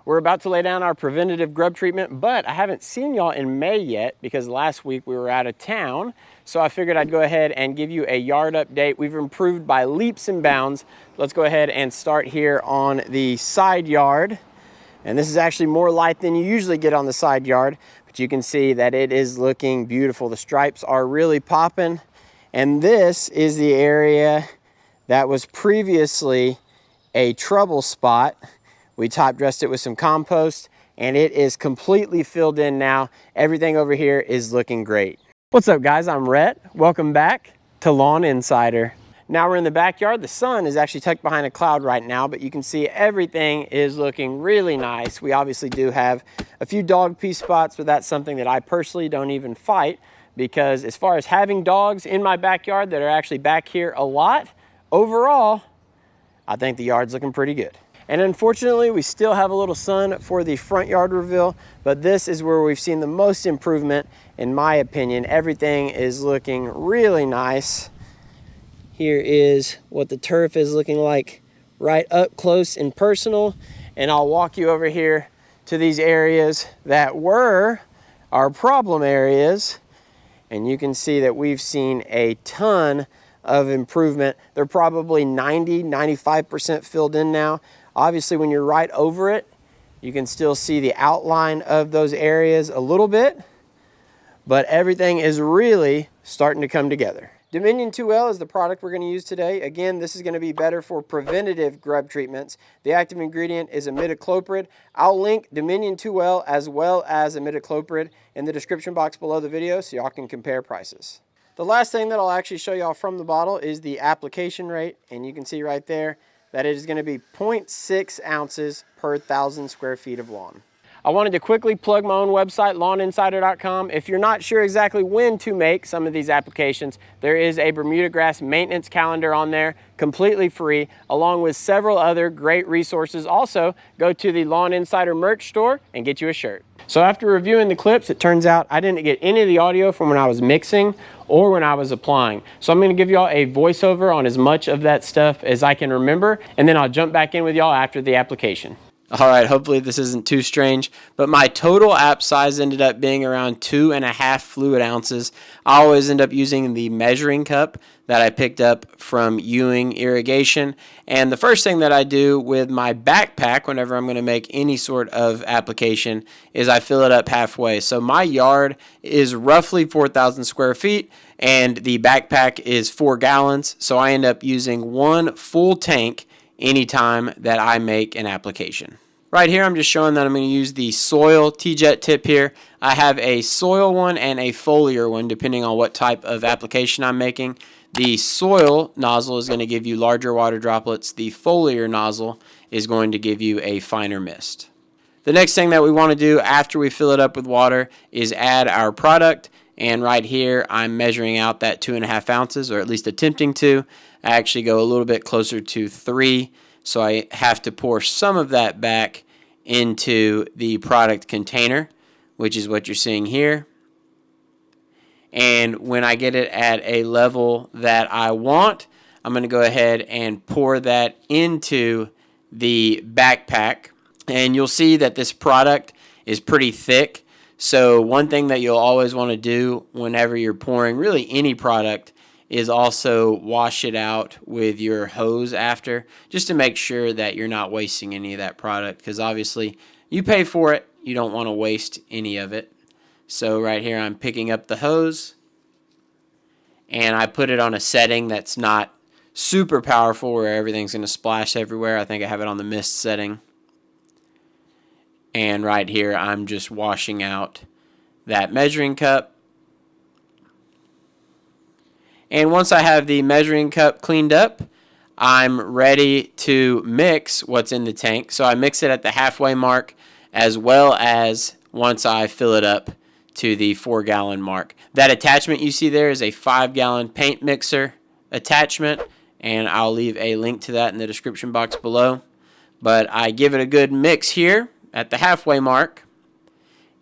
We're about to lay down our preventative grub treatment, but I haven't seen y'all in May yet because last week we were out of town. So I figured I'd go ahead and give you a yard update. We've improved by leaps and bounds. Let's go ahead and start here on the side yard. And this is actually more light than you usually get on the side yard, but you can see that it is looking beautiful. The stripes are really popping. And this is the area that was previously a trouble spot. We top dressed it with some compost and it is completely filled in now. Everything over here is looking great. What's up guys, I'm Rhett. Welcome back to Lawn Insider. Now we're in the backyard. The sun is actually tucked behind a cloud right now, but you can see everything is looking really nice. We obviously do have a few dog pee spots, but that's something that I personally don't even fight because as far as having dogs in my backyard that are actually back here a lot, overall, I think the yard's looking pretty good. And unfortunately, we still have a little sun for the front yard reveal, but this is where we've seen the most improvement, in my opinion. Everything is looking really nice. Here is what the turf is looking like right up close and personal. And I'll walk you over here to these areas that were our problem areas. And you can see that we've seen a ton of improvement. They're probably 90–95% filled in now. Obviously, when you're right over it, you can still see the outline of those areas a little bit, but everything is really starting to come together. Dominion 2L is the product we're going to use today. Again, this is going to be better for preventative grub treatments. The active ingredient is imidacloprid. I'll link Dominion 2L as well as imidacloprid in the description box below the video so y'all can compare prices. The last thing that I'll actually show y'all from the bottle is the application rate, and you can see right there that it is going to be 0.6 ounces per 1,000 square feet of lawn. I wanted to quickly plug my own website, lawninsider.com. If you're not sure exactly when to make some of these applications, there is a Bermuda grass maintenance calendar on there, completely free, along with several other great resources. Also, go to the Lawn Insider merch store and get you a shirt. So after reviewing the clips, it turns out I didn't get any of the audio from when I was mixing or when I was applying. So I'm gonna give y'all a voiceover on as much of that stuff as I can remember, and then I'll jump back in with y'all after the application. All right, hopefully this isn't too strange, but my total app size ended up being around 2.5 fluid ounces. I always end up using the measuring cup that I picked up from Ewing Irrigation. And the first thing that I do with my backpack whenever I'm going to make any sort of application is I fill it up halfway. So my yard is roughly 4,000 square feet and the backpack is 4 gallons. So I end up using 1 full tank anytime that I make an application. Right here, I'm just showing that I'm going to use the soil T-Jet tip here. I have a soil one and a foliar one, depending on what type of application I'm making. The soil nozzle is going to give you larger water droplets. The foliar nozzle is going to give you a finer mist. The next thing that we want to do after we fill it up with water is add our product. And right here, I'm measuring out that 2.5 ounces, or at least attempting to. I actually go a little bit closer to 3, so I have to pour some of that back into the product container, which is what you're seeing here. And when I get it at a level that I want, I'm going to go ahead and pour that into the backpack. And you'll see that this product is pretty thick. So one thing that you'll always want to do whenever you're pouring really any product is also wash it out with your hose after, just to make sure that you're not wasting any of that product, because obviously you pay for it, you don't want to waste any of it. So right here I'm picking up the hose and I put it on a setting that's not super powerful where everything's going to splash everywhere. I think I have it on the mist setting. And right here I'm just washing out that measuring cup. And once I have the measuring cup cleaned up, I'm ready to mix what's in the tank. So I mix it at the halfway mark as well as once I fill it up to the 4-gallon mark. That attachment you see there is a 5-gallon paint mixer attachment, and I'll leave a link to that in the description box below. But I give it a good mix here at the halfway mark,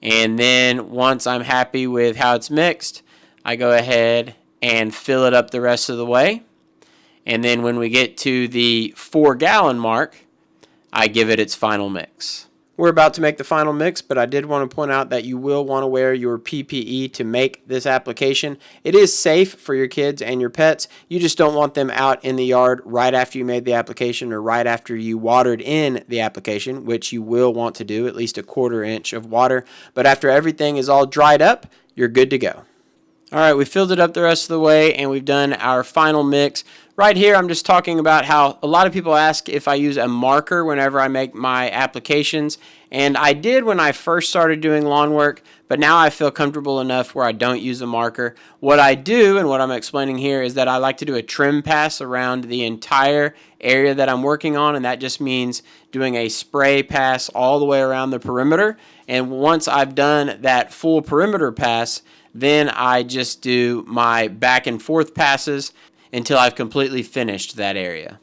and then once I'm happy with how it's mixed, I go ahead and fill it up the rest of the way. And then when we get to the 4-gallon mark, I give it its final mix. We're about to make the final mix, but I did want to point out that you will want to wear your PPE to make this application. It is safe for your kids and your pets. You just don't want them out in the yard right after you made the application or right after you watered in the application, which you will want to do, at least a 1/4 inch of water. But after everything is all dried up, you're good to go. All right, we filled it up the rest of the way and we've done our final mix. Right here, I'm just talking about how a lot of people ask if I use a marker whenever I make my applications. And I did when I first started doing lawn work, but now I feel comfortable enough where I don't use a marker. What I do, and what I'm explaining here, is that I like to do a trim pass around the entire area that I'm working on, and that just means doing a spray pass all the way around the perimeter. And once I've done that full perimeter pass, then I just do my back and forth passes until I've completely finished that area.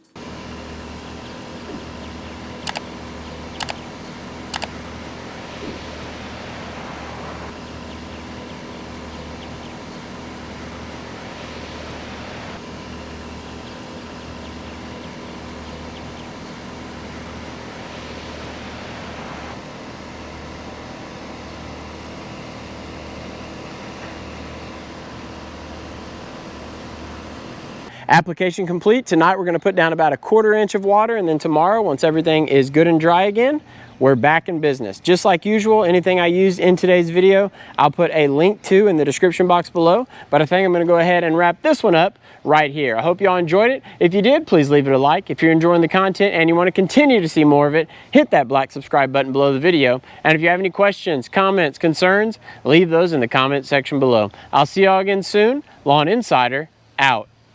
Application complete. Tonight we're going to put down about a 1/4 inch of water, and then tomorrow, once everything is good and dry again, we're back in business. Just like usual, anything I used in today's video, I'll put a link to in the description box below, but I think I'm going to go ahead and wrap this one up right here. I hope y'all enjoyed it. If you did, please leave it a like. If you're enjoying the content and you want to continue to see more of it, hit that black subscribe button below the video. And if you have any questions, comments, concerns, leave those in the comment section below. I'll see y'all again soon. Lawn Insider, out.